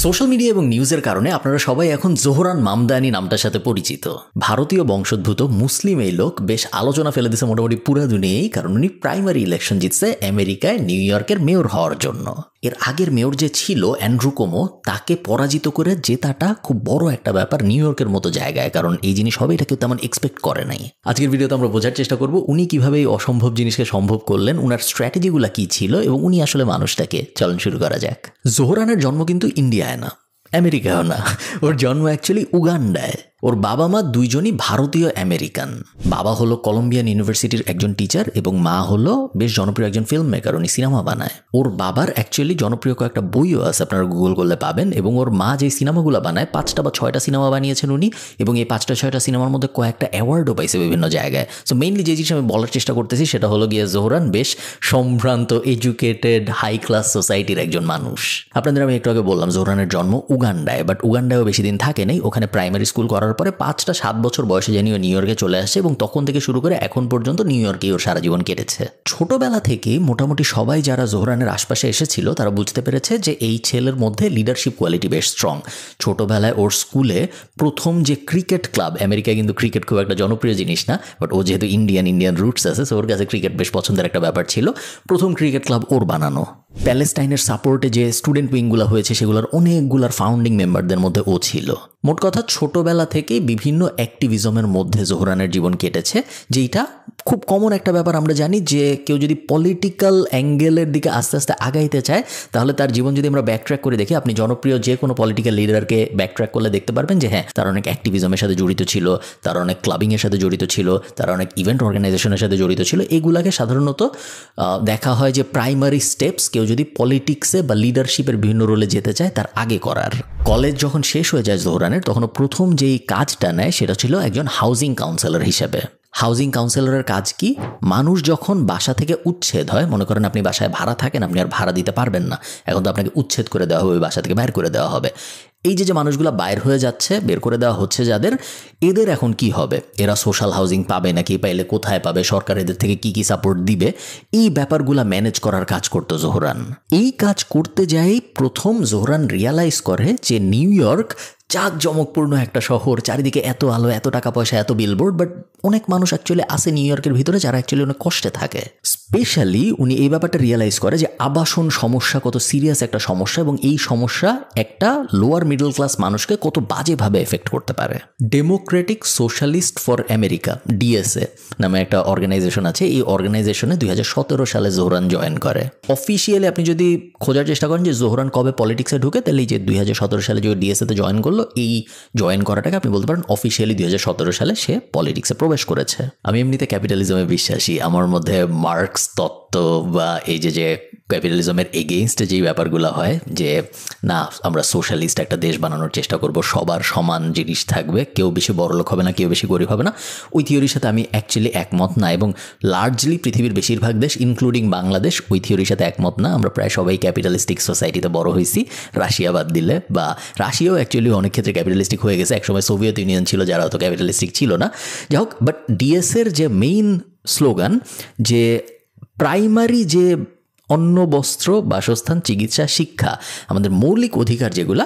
Social media এবং নিউজের কারণে আপনারা সবাই এখন জোহরান মামদানি নামটার সাথে পরিচিত। ভারতীয় বংশোদ্ভূত মুসলিম এই লোক বেশ আলোচনা ফেলে দিয়েছে মোটামুটি পুরা দুনিয়ায়, কারণ উনি প্রাইমারি ইলেকশন জিতছে আমেরিকায় নিউ ইয়র্কের মেয়র হওয়ার জন্য। এর আগের মেয়র যে ছিল অ্যান্ড্রু কোমো, তাকে পরাজিত করে জেতাটা খুব বড় একটা ব্যাপার নিউ ইয়র্কের মতো জায়গায়, কারণ এই জিনিস হবে এটা কেউ তেমন এক্সপেক্ট করে নাই। আজকের ভিডিওতে আমরা বোঝার চেষ্টা করব উনি কিভাবে এই অসম্ভব জিনিসকে সম্ভব করলেন, উনার স্ট্র্যাটেজিগুলো কি ছিল এবং উনি আসলে মানুষটাকে। চলন শুরু করা যাক। জোহরানের জন্ম কিন্তু ইন্ডিয়ায় না, আমেরিকাও না, ওর জন্ম অ্যাকচুয়ালি উগান্ডায়। ওর বাবা মা দুইজনই ভারতীয় আমেরিকান। বাবা হলো কলম্বিয়ান ইউনিভার্সিটির একজন টিচার এবং মা হলো বেশ জনপ্রিয় একজন ফিল্ম মেকার, উনি সিনেমা বানায়। ওর বাবার অ্যাকচুয়ালি জনপ্রিয় কয়েকটা বইও আছে, আপনারা গুগল করলে পাবেন। এবং ওর মা যে সিনেমাগুলো বানায় 5টা বা 6টা সিনেমা বানিয়েছেন উনি, এবং এই 5টা-6টা সিনেমার মধ্যে কয়েকটা অ্যাওয়ার্ডও পাইছে বিভিন্ন জায়গায়। সো মেইনলি যে জিনিস আমি বলার চেষ্টা করতেছি সেটা হলো গিয়ে জোহরান বেশ সম্ভ্রান্ত, এডুকেটেড, হাই ক্লাস সোসাইটির একজন মানুষ। আপনাদের আমি একটু আগে বললাম জোহরানের জন্ম উগান্ডায়, বাট উগান্ডায়ও বেশি দিন থাকে নাই। ওখানে প্রাইমারি স্কুল করার পরে 5-7 বছর বয়সে জানিও নিউ ইয়র্কে চলে আসে এবং তখন থেকে শুরু করে এখন পর্যন্ত নিউ ইয়র্কেই ওর সারা জীবন কেটেছে। ছোটবেলা থেকেই মোটামুটি সবাই যারা জোহরানের আশপাশে এসেছিল তারা বুঝতে পেরেছে যে এই ছেলের মধ্যে লিডারশিপ কোয়ালিটি বেশ স্ট্রং। ছোটবেলায় ওর স্কুলে প্রথম যে ক্রিকেট ক্লাব, আমেরিকায় কিন্তু ক্রিকেট খুব একটা জনপ্রিয় জিনিস না, বাট ও যেহেতু ইন্ডিয়ান রুটস আছে, সো ওর কাছে ক্রিকেট বেশ পছন্দের একটা ব্যাপার ছিল। প্রথম ক্রিকেট ক্লাব ওর বানানো। প্যালেস্টাইনের সাপোর্টে যে স্টুডেন্ট উইংগুলো হয়েছে সেগুলোর অনেকগুলার ফাউন্ডিং মেম্বারদের মধ্যে ও ছিল। মোট কথা ছোটবেলা থেকেই বিভিন্ন অ্যাক্টিভিজমের মধ্যে জোহরানের জীবন কেটেছে, যেটা খুব কমন একটা ব্যাপার। আমরা জানি যে কেউ যদি পলিটিক্যাল অ্যাঙ্গেলের দিকে আস্তে আস্তে আগাইতে চায় তাহলে তার জীবন যদি আমরা ব্যাকট্র্যাক করে দেখি, আপনি জনপ্রিয় যে কোনো পলিটিক্যাল লিডারকে ব্যাকট্র্যাক করলে দেখতে পারবেন যে হ্যাঁ, তার অনেক অ্যাক্টিভিজমের সাথে জড়িত ছিল, তার অনেক ক্লাবিংয়ের সাথে জড়িত ছিল, তার অনেক ইভেন্ট অর্গানাইজেশনের সাথে জড়িত ছিল। এগুলাকে সাধারণত দেখা হয় যে প্রাইমারি স্টেপস কেউ যদি পলিটিক্সে বা লিডারশিপের বিভিন্ন রোলে যেতে চায় তার আগে করার। কলেজ যখন শেষ হয়ে যায় জোহরানের, তখন প্রথম যেই কাজটা নেয় সেটা ছিল একজন হাউজিং কাউন্সিলর হিসেবে। হাউজিং কাউন্সিলরের কাজ কি? মানুষ যখন বাসা থেকে উচ্ছেদ হয়, মনে করেন আপনি বাসায় ভাড়া থাকেন, আপনি আর ভাড়া দিতে পারবেন না, এখন তো আপনাকে উচ্ছেদ করে দেওয়া হবে, বাসা থেকে বাইর করে দেওয়া হবে। এই যে মানুষগুলো বাইর হয়ে যাচ্ছে, বের করে দেওয়া হচ্ছে যাদের, এদের এখন কি হবে? এরা সোশ্যাল হাউজিং পাবে নাকি, পাইলে কোথায় পাবে, সরকার এদের থেকে কি কি সাপোর্ট দিবে, এই ব্যাপারগুলো ম্যানেজ করার কাজ করতো জোহরান। এই কাজ করতে যাই প্রথম জোহরান রিয়ালাইজ করে যে নিউ ইয়র্ক জাঁকজমকপূর্ণ একটা শহর, চারিদিকে এত আলো, এত টাকা পয়সা, এত বিলবোর্ড, বাট অনেক মানুষ অ্যাকচুয়ালি আসে নিউ ইয়র্কের ভিতরে যারা অ্যাকচুয়ালি অনেক কষ্টে থাকে। স্পেশালি উনি এই ব্যাপারটা রিয়ালাইজ করে যে আবাসন সমস্যা কত সিরিয়াস একটা সমস্যা এবং এই সমস্যা একটা লোয়ার মিডল ক্লাস মানুষকে কত বাজেভাবে এফেক্ট করতে পারে। Democratic socialist for America, DSA নামে একটা অর্গানাইজেশন আছে। এই অর্গানাইজেশনে 2017 সালে জোহরান জয়েন করে। অফিসিয়ালি আপনি যদি খোঁজার চেষ্টা করেন যে জোহরান কবে পলিটিক্সে ঢুকে, তাহলে এই যে 2017 সালে যে ডিএসএতে জয়েন করলো, এই জয়েন করাটাকে আপনি বলতে পারেন অফিসিয়ালি 2017 সালে সে পলিটিক্সে প্রবেশ করেছে। আমি এমনিতে ক্যাপিটালিজমে বিশ্বাসী। আমার মধ্যে মার্কস তত্ত্ব বা এই যে ক্যাপিটালিজমের এগেইনস্টে যেই ব্যাপারগুলো হয় যে না, আমরা সোশ্যালিস্ট একটা দেশ বানানোর চেষ্টা করব, সবার সমান জিনিস থাকবে, কেউ বেশি বড়লোক হবে না, কেউ বেশি গরিব হবে না, ওই থিওরির সাথে আমি অ্যাকচুয়ালি একমত না। এবং লার্জলি পৃথিবীর বেশিরভাগ দেশ ইনক্লুডিং বাংলাদেশ ওই থিওরির সাথে একমত না। আমরা প্রায় সবাই ক্যাপিটালিস্টিক সোসাইটিতে বড় হয়েছি, রাশিয়া বাদ দিলে, বা রাশিয়াও অ্যাকচুয়ালি অনেক ক্ষেত্রে ক্যাপিটালিস্টিক হয়ে গেছে। একসময় সোভিয়েত ইউনিয়ন ছিল যারা অত ক্যাপিটালিস্টিক ছিল না। যাই হোক, বাট ডিএসের যে মেইন স্লোগান যে প্রাইমারি যে অন্ন, বস্ত্র, বাসস্থান, চিকিৎসা, শিক্ষা, আমাদের মৌলিক অধিকার যেগুলা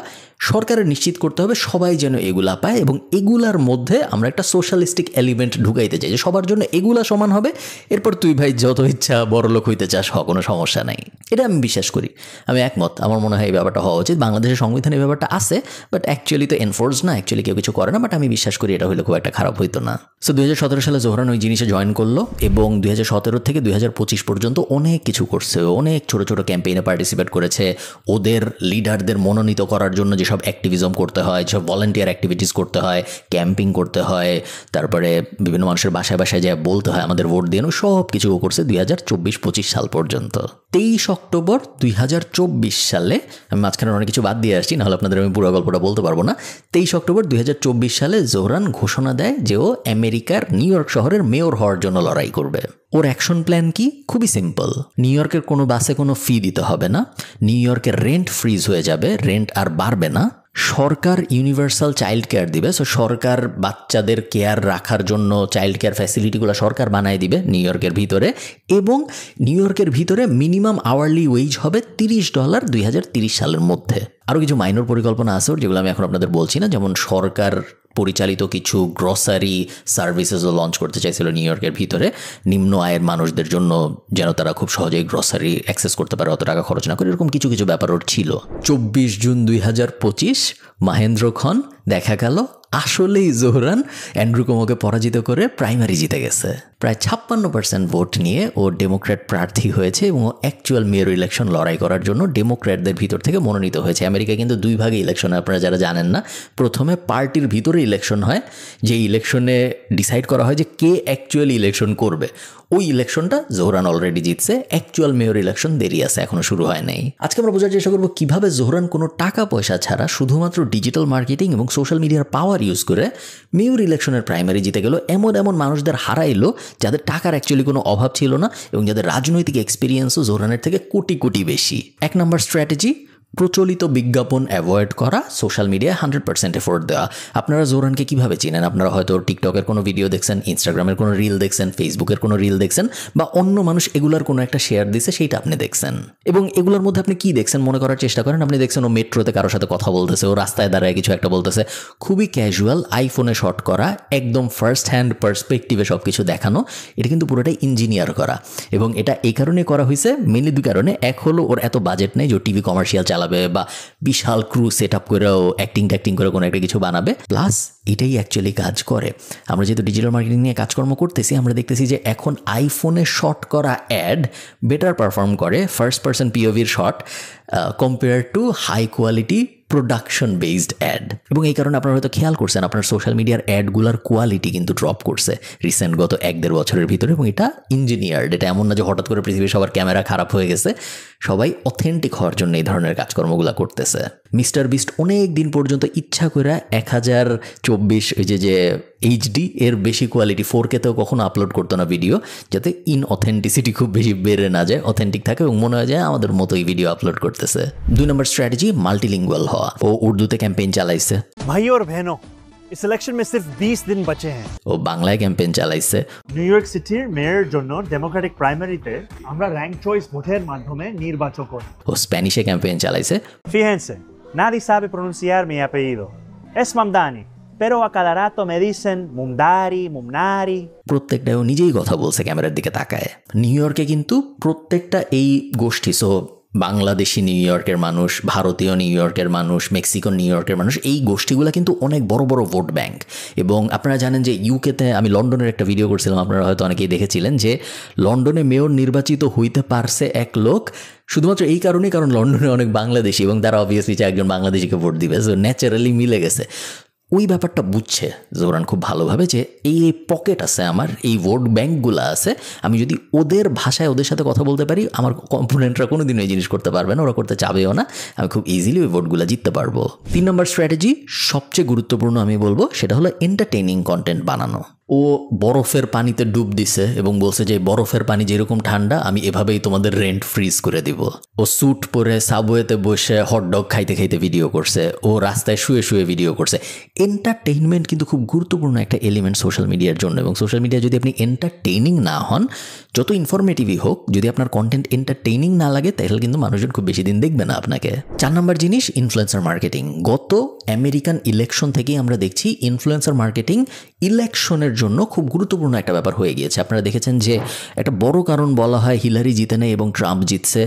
সরকারের নিশ্চিত করতে হবে সবাই যেন এগুলা পায়, এবং এগুলার মধ্যে আমরা একটা সোশ্যালিস্টিক এলিমেন্ট ঢুকাইতে চাই যে সবার জন্য এগুলা সমান হবে। এরপর তুই ভাই যত ইচ্ছা বড়লোক হইতে চাস, কোনো সমস্যা নাই। এটা আমি বিশ্বাস করি, আমি একমত। আমার মনে হয় এই ব্যাপারটা হওয়া উচিত। বাংলাদেশের সংবিধানে এই ব্যাপারটা আছে, বাট অ্যাকচুয়ালি তো এনফোর্স না, অ্যাকচুয়ালি কেউ কিছু করে না, বাট আমি বিশ্বাস করি এটা হলে খুব একটা খারাপ হইতো না। সো 2017 সালে জোহরান ওই জিনিসে জয়েন করলো এবং 2017 থেকে 2025 পর্যন্ত অনেক কিছু করছে। অনেক ছোট ছোট ক্যাম্পেইনে পার্টিসিপেট করেছে। ওদের লিডারদের মনোনীত করার জন্য যেসব অ্যাক্টিভিজম করতে হয়, যেসব ভলান্টিয়ার অ্যাক্টিভিটিস করতে হয়, ক্যাম্পিং করতে হয়, তারপরে বিভিন্ন মানুষের বাসায় বাসায় যায় বলতে হয় আমাদের ভোট দিয়ে, সব কিছু করছে 2024-25 সাল পর্যন্ত। 23 অক্টোবর 2024 সালে, আমি মাঝখানে অনেক কিছু বাদ দিয়ে আসছি, নাহলে আপনাদের আমি পুরো গল্পটা বলতে পারবো না। 23 অক্টোবর 2024 সালে জোহরান ঘোষণা দেয় যে ও আমেরিকার নিউ ইয়র্ক শহরের মেয়র হওয়ার জন্য লড়াই করবে। ওর অ্যাকশন প্ল্যান কি? খুবই সিম্পল। নিউ ইয়র্কের কোনো বাসে কোনো ফি দিতে হবে না, নিউ ইয়র্কের রেন্ট ফ্রিজ হয়ে যাবে, রেন্ট আর বাড়বে না, সরকার ইউনিভার্সাল চাইল্ড কেয়ার দিবে। সো সরকার বাচ্চাদের কেয়ার রাখার জন্য চাইল্ড কেয়ার ফ্যাসিলিটিগুলো সরকার বানায় দিবে নিউ ইয়র্কের ভিতরে, এবং নিউ ইয়র্কের ভিতরে মিনিমাম আওয়ারলি ওয়েজ হবে $30 2030 সালের মধ্যে। আরও কিছু মাইনর পরিকল্পনা আছে যেগুলো আমি এখন আপনাদের বলছি না, যেমন সরকার পরিচালিত কিছু গ্রসারি সার্ভিসেসও লঞ্চ করতে চাইছিল নিউ ইয়র্কের ভিতরে নিম্ন আয়ের মানুষদের জন্য, যেন তারা খুব সহজেই গ্রসারি অ্যাক্সেস করতে পারে, অত টাকা খরচ না করে। এরকম কিছু কিছু ব্যাপারও ছিল। 24 জুন 2025 মহেন্দ্র খন দেখা গেল আসলেই জোহরান অ্যান্ড্রু কুমোকে পরাজিত করে প্রাইমারি জিতে গেছে। প্রায় 56% ভোট নিয়ে ও ডেমোক্র্যাট প্রার্থী হয়েছে এবং অ্যাকচুয়াল মেয়র ইলেকশন লড়াই করার জন্য ডেমোক্র্যাটদের ভিতর থেকে মনোনীত হয়েছে। আমেরিকায় কিন্তু দুই ভাগে ইলেকশন হয়, আপনারা যারা জানেন না। প্রথমে পার্টির ভিতরে ইলেকশন হয়, যে ইলেকশনে ডিসাইড করা হয় যে কে অ্যাকচুয়ালি ইলেকশন করবে। ওই ইলেকশনটা জোহরান অলরেডি জিতছে, অ্যাকচুয়াল মেয়র ইলেকশন দেরি আছে, এখনো শুরু হয় নাই। আজকে আমরা বোঝার চেষ্টা করবো কিভাবে জোহরান কোনো টাকা পয়সা ছাড়া শুধুমাত্র ডিজিটাল মার্কেটিং এবং সোশ্যাল মিডিয়ার পাওয়ার ইউজ করে মেয়র ইলেকশনের প্রাইমারি জিতে গেল, এমন মানুষদের হারাইলো যাদের টাকার অ্যাকচুয়ালি কোনো অভাব ছিল না এবং যাদের রাজনৈতিক এক্সপিরিয়েন্সও জোহরানের থেকে কোটি কোটি বেশি। 1 নম্বর স্ট্র্যাটেজি, প্রচলিত বিজ্ঞাপন অ্যাভয়েড করা, সোশ্যাল মিডিয়ায় 100% এফোর্ট দেওয়া। আপনারা জোহরানকে কীভাবে চিনেন? আপনারা হয়তো টিকটকের কোনো ভিডিও দেখছেন, ইনস্টাগ্রামের কোনো রিল দেখছেন, ফেসবুকের কোনো রিল দেখছেন, বা অন্য মানুষ এগুলার কোনো একটা শেয়ার দিছে সেইটা আপনি দেখছেন, এবং এগুলোর মধ্যে আপনি কি দেখছেন মনে করার চেষ্টা করেন। আপনি দেখছেন ও মেট্রোতে কারোর সাথে কথা বলতেছে, ও রাস্তায় দাঁড়ায় কিছু একটা বলতেছে, খুবই ক্যাজুয়াল, আইফোনে শট করা, একদম ফার্স্ট হ্যান্ড পার্সপেক্টিভে সব কিছু দেখানো। এটা কিন্তু পুরোটাই ইঞ্জিনিয়ার করা, এবং এটা এই কারণে করা হয়েছে মেনলি 2 কারণে। এক হলো ওর এত বাজেট নেই যে টিভি কমার্শিয়াল চালাবে বা বিশাল ক্রু সেট আপ করেও অ্যাক্টিং করে কোনো একটা কিছু বানাবে, প্লাস এটাই অ্যাকচুয়ালি কাজ করে। আমরা যেহেতু ডিজিটাল মার্কেটিং নিয়ে কাজকর্ম করতেছি, আমরা দেখতেছি যে এখন আইফোনে শট করা অ্যাড বেটার পারফর্ম করে ফার্স্ট পার্সন পিওভির shot compare to high quality production based ad. এবং এই কারণে আপনারা হয়তো খেয়াল করছেন আপনার সোশ্যাল মিডিয়ার অ্যাডগুলোর কোয়ালিটি কিন্তু ড্রপ করছে রিসেন্ট গত 1-1.5 বছরের ভিতরে, এবং এটা ইঞ্জিনিয়ার্ড। এটা এমন না যে হঠাৎ করে পৃথিবীর সবার ক্যামেরা খারাপ হয়ে গেছে, সবাই অথেন্টিক হওয়ার জন্য এই ধরনের কাজকর্মগুলো করতেছে। মিস্টার বিস্ট অনেক দিন পর্যন্ত ইচ্ছা করে 1024 ওই যে HD এর বেশি কোয়ালিটি 4K-তেও কখনো আপলোড করতো না ভিডিও, যাতে ইনঅথেন্টিসিটি খুব বেশি বেড়ে না যায়, অথেন্টিক থাকে এবং মনে হয় যায় আমাদের মতোই ভিডিও আপলোড করতেছে। 2 নম্বর স্ট্র্যাটেজি, মাল্টিলিঙ্গুয়াল হওয়া। ও উর্দুতে ক্যাম্পেইন চালাইছে। ভাই और बहनों, इस इलेक्शन में सिर्फ 20 दिन बचे हैं। ও বাংলায় ক্যাম্পেইন চালাইছে। নিউ ইয়র্ক সিটির মেয়রের জন্য ডেমোক্রেটিক প্রাইমারিতে আমরা র্যাঙ্ক চয়েস ভোটের মাধ্যমে নির্বাচন করি। ও স্প্যানিশে ক্যাম্পেইন চালাইছে। Fíjense, nadie sabe pronunciar mi apellido. Es Mamdani, pero a cada rato me dicen Mumdari, Mumnari. প্রত্যেকটাও নিজেই কথা বলছে ক্যামেরার দিকে তাকায়। নিউ ইয়র্কে কিন্তু প্রত্যেকটা এই গোষ্ঠী, সো বাংলাদেশি নিউ ইয়র্কের মানুষ, ভারতীয় নিউ ইয়র্কের মানুষ, মেক্সিকো নিউ ইয়র্কের মানুষ, এই গোষ্ঠীগুলো কিন্তু অনেক বড় বড় ভোট ব্যাংক। এবং আপনারা জানেন যে ইউকেতে আমি লন্ডনের একটা ভিডিও করছিলাম, আপনারা হয়তো অনেকেই দেখেছিলেন, যে লন্ডনে মেয়র নির্বাচিত হইতে পারছে এক লোক শুধুমাত্র এই কারণেই, কারণ লন্ডনে অনেক বাংলাদেশি এবং তারা অবভিয়াসলি একজন বাংলাদেশিকে ভোট দিবে, সো ন্যাচারালি মিলে গেছে। ওই ব্যাপারটা বুঝছে জোহরান খুব ভালোভাবে, যে এই পকেট আছে আমার, এই ভোট ব্যাঙ্কগুলো আছে, আমি যদি ওদের ভাষায় ওদের সাথে কথা বলতে পারি, আমার কম্পোনেন্টরা কোনো দিন ওই জিনিস করতে পারবে না, ওরা করতে চাবেও না, আমি খুব ইজিলি ওই ভোটগুলো জিততে পারবো। 3 নম্বর স্ট্র্যাটেজি, সবচেয়ে গুরুত্বপূর্ণ আমি বলবো, সেটা হলো এন্টারটেইনিং কন্টেন্ট বানানো। ও বরফের পানিতে ডুব দিছে এবং বলছে যে বরফের পানি যেরকম ঠান্ডা, আমি এভাবেই তোমাদের রেন্ট ফ্রিজ করে দিব। ও স্যুট পরে সাবওয়েতে বসে হটডগ খাইতে খাইতে ভিডিও করছে, ও রাস্তায় শুয়ে শুয়ে ভিডিও করছে। এন্টারটেইনমেন্ট কিন্তু খুব গুরুত্বপূর্ণ একটা এলিমেন্ট সোশ্যাল মিডিয়ার জন্য, এবং সোশ্যাল মিডিয়া যদি আপনি এন্টারটেইনিং না হন, যত ইনফরমেটিভই হোক, যদি আপনার কন্টেন্ট এন্টারটেইনিং না লাগে, তাহলে কিন্তু মানুষজন খুব বেশি দিন দেখবে না আপনাকে। 4 নম্বর জিনিস, ইনফ্লুয়েন্সার মার্কেটিং। গত আমেরিকান ইলেকশন থেকেই আমরা দেখছি ইনফ্লুয়েন্সার মার্কেটিং ইলেকশনের জন্য খুব গুরুত্বপূর্ণ একটা ব্যাপার হয়ে গিয়েছে। আপনারা দেখেছেন যে একটা বড় কারণ বলা হয় হিলারি জিতে নেয় এবং ট্রাম্প জিতছে,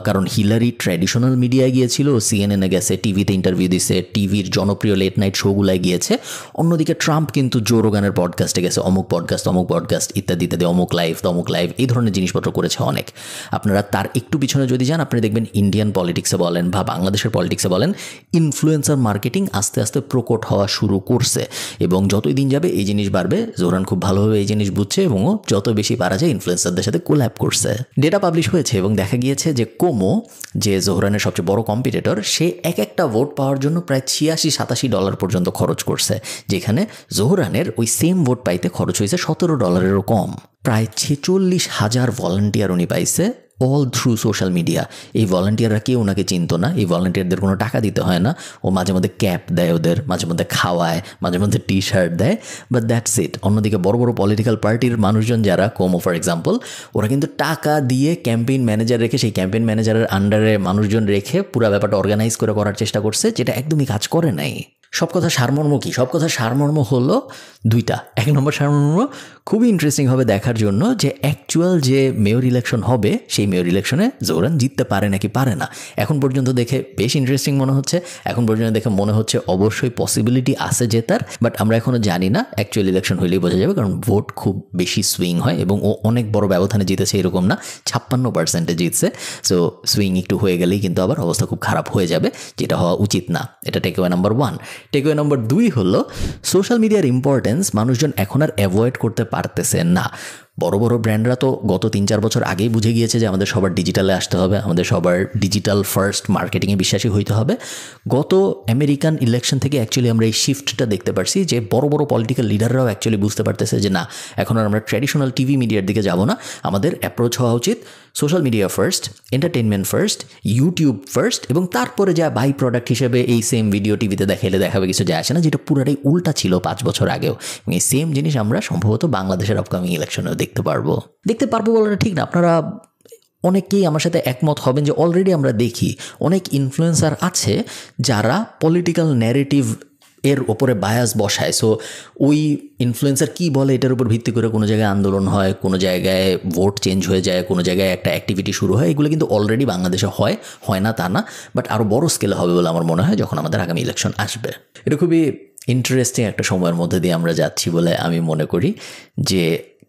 কারণ হিলারি ট্র্যাডিশনাল মিডিয়ায় গিয়েছিল, CNN-এ গেছে, টিভিতে ইন্টারভিউ দিছে, টিভির জনপ্রিয় লেট নাইট শোগুলায় গিয়েছে। অন্যদিকে ট্রাম্প কিন্তু জো রোগানের পডকাস্টে গেছে, অমুক পডকাস্ট ইত্যাদি ইত্যাদি, অমুক লাইভ এই ধরনের জিনিসপত্র করেছে অনেক। আপনারা তার একটু পিছনে যদি যান, আপনি দেখবেন ইন্ডিয়ান পলিটিক্সে বলেন বা বাংলাদেশের পলিটিক্সে বলেন, ইনফ্লুয়েন্সার মার্কেটিং আস্তে আস্তে প্রকট হওয়া শুরু করছে, এবং যতই দিন যাবে এই জিনিস বাড়বে। জোহরান খুব ভালোভাবে এই জিনিস বুঝছে এবং যত বেশি পারা যায় ইনফ্লুয়েন্সারদের সাথে কোল্যাব করছে। ডেটা পাবলিশ হয়েছে এবং দেখা গিয়েছে যে কোমো, যে জোহরানের সবচেয়ে বড় কম্পিটিটর, সে একটা ভোট পাওয়ার জন্য প্রায় $86-87 পর্যন্ত খরচ করছে, যেখানে জোহরানের ওই সেম ভোট পাইতে খরচ হয়েছে $17 কম। প্রায় 46,000 ভলান্টিয়ার উনি পাইছে অল থ্রু সোশ্যাল মিডিয়া। এই ভলান্টিয়াররা কেউ ওনাকে চিনতো না, এই ভলান্টিয়ারদের কোনো টাকা দিতে হয় না, ও মাঝে মধ্যে ক্যাপ দেয় ওদের, মাঝে মধ্যে খাওয়ায়, মাঝে মধ্যে টি শার্ট দেয়, বাট দ্যাটস ইট। অন্যদিকে বড় বড় পলিটিক্যাল পার্টির মানুষজন যারা, কোমো ফর এক্সাম্পল, ওরা কিন্তু টাকা দিয়ে ক্যাম্পেইন ম্যানেজার রেখে সেই ক্যাম্পেইন ম্যানেজারের আন্ডারে মানুষজন রেখে পুরো ব্যাপারটা অর্গানাইজ করার চেষ্টা করছে, যেটা একদমই কাজ করে নাই। সব কথা সারমর্ম কি? সব কথা সারমর্ম হলো দুইটা। এক নম্বর সারমর্ম খুবই ইন্টারেস্টিং হবে দেখার জন্য যে অ্যাকচুয়াল যে মেয়র ইলেকশন হবে সেই মেয়র ইলেকশনে জোহরান জিততে পারে নাকি পারে না। এখন পর্যন্ত দেখে বেশ ইন্টারেস্টিং মনে হচ্ছে, এখন পর্যন্ত দেখে মনে হচ্ছে অবশ্যই পসিবিলিটি আছে জেতার, বাট আমরা এখনও জানি না। অ্যাকচুয়াল ইলেকশন হইলেই বোঝা যাবে, কারণ ভোট খুব বেশি সুইং হয় এবং ও অনেক বড় ব্যবধানে জিতেছে এরকম না, 56% জিতছে। সো সুইং একটু হয়ে গেলেই কিন্তু আবার অবস্থা খুব খারাপ হয়ে যাবে, যেটা হওয়া উচিত না। এটা টেকওয়ে নাম্বার 1। টেকওয়ে নাম্বার 2 হলো সোশ্যাল মিডিয়ার ইম্পর্টেন্স মানুষজন এখন আর অ্যাভয়েড করতে পারতেছে না। বড় বড় ব্র্যান্ডরা তো গত 3-4 বছর আগেই বুঝে গিয়েছে যে আমাদের সবার ডিজিটালে আসতে হবে, আমাদের সবার ডিজিটাল ফার্স্ট মার্কেটিংয়ে বিশ্বাসী হইতে হবে। গত আমেরিকান ইলেকশন থেকে অ্যাকচুয়ালি আমরা এই শিফটটা দেখতে পারছি যে বড় বড় পলিটিক্যাল লিডাররাও অ্যাকচুয়ালি বুঝতে পারতেছে যে না, এখন আর আমরা ট্র্যাডিশনাল টিভি মিডিয়ার দিকে যাব না, আমাদের অ্যাপ্রোচ হওয়া উচিত social media first, entertainment first, YouTube first, এবং তারপরে যা বাই প্রোডাক্ট হিসেবে এই সেম ভিডিও টিভিতে দেখাবে কিছু যায় আসে না, যেটা পুরোটাই উল্টা ছিল 5 বছর আগেও। এবং এই সেম জিনিস আমরা সম্ভবত বাংলাদেশের আপকামিং ইলেকশনেও দেখতে পারবো বলাটা ঠিক না। আপনারা অনেকেই আমার সাথে একমত হবেন যে অলরেডি আমরা দেখি অনেক ইনফ্লুয়েন্সার আছে যারা পলিটিক্যাল ন্যারেটিভ এর ওপরে বায়াস বসায়। সো ওই ইনফ্লুয়েন্সার কী বলে এটার উপর ভিত্তি করে কোনো জায়গায় আন্দোলন হয়, কোনো জায়গায় ভোট চেঞ্জ হয়ে যায়, কোনো জায়গায় একটা অ্যাক্টিভিটি শুরু হয়। এগুলো কিন্তু অলরেডি বাংলাদেশে হয় না তা না, বাট আরও বড় স্কেলে হবে বলে আমার মনে হয় যখন আমাদের আগামী ইলেকশন আসবে। এটা খুবই ইন্টারেস্টিং একটা সময়ের মধ্যে দিয়ে আমরা যাচ্ছি বলে আমি মনে করি, যে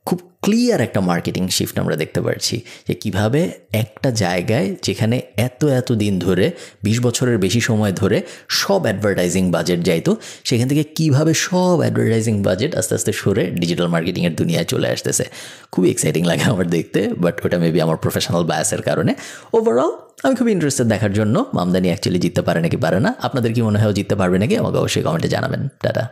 খুব ক্লিয়ার একটা মার্কেটিং শিফট আমরা দেখতে পাচ্ছি যে কীভাবে একটা জায়গায় যেখানে এত দিন ধরে 20 বছরের বেশি সময় ধরে সব অ্যাডভার্টাইজিং বাজেট যাইতো, সেখান থেকে কীভাবে সব অ্যাডভার্টাইজিং বাজেট আস্তে আস্তে সরে ডিজিটাল মার্কেটিংয়ের দুনিয়ায় চলে আসতেছে। খুবই এক্সাইটিং লাগে আমার দেখতে, বাট ওটা মেবি আমার প্রফেশনাল বায়াসের কারণে। ওভারঅল আমি খুব ইন্টারেস্টেড দেখার জন্য মামদানি অ্যাকচুয়ালি জিততে পারে নাকি পারে না। আপনাদের কি মনে হয় জিততে পারবে নাকি? আমাকে অবশ্যই কমেন্টে জানাবেন। টাটা।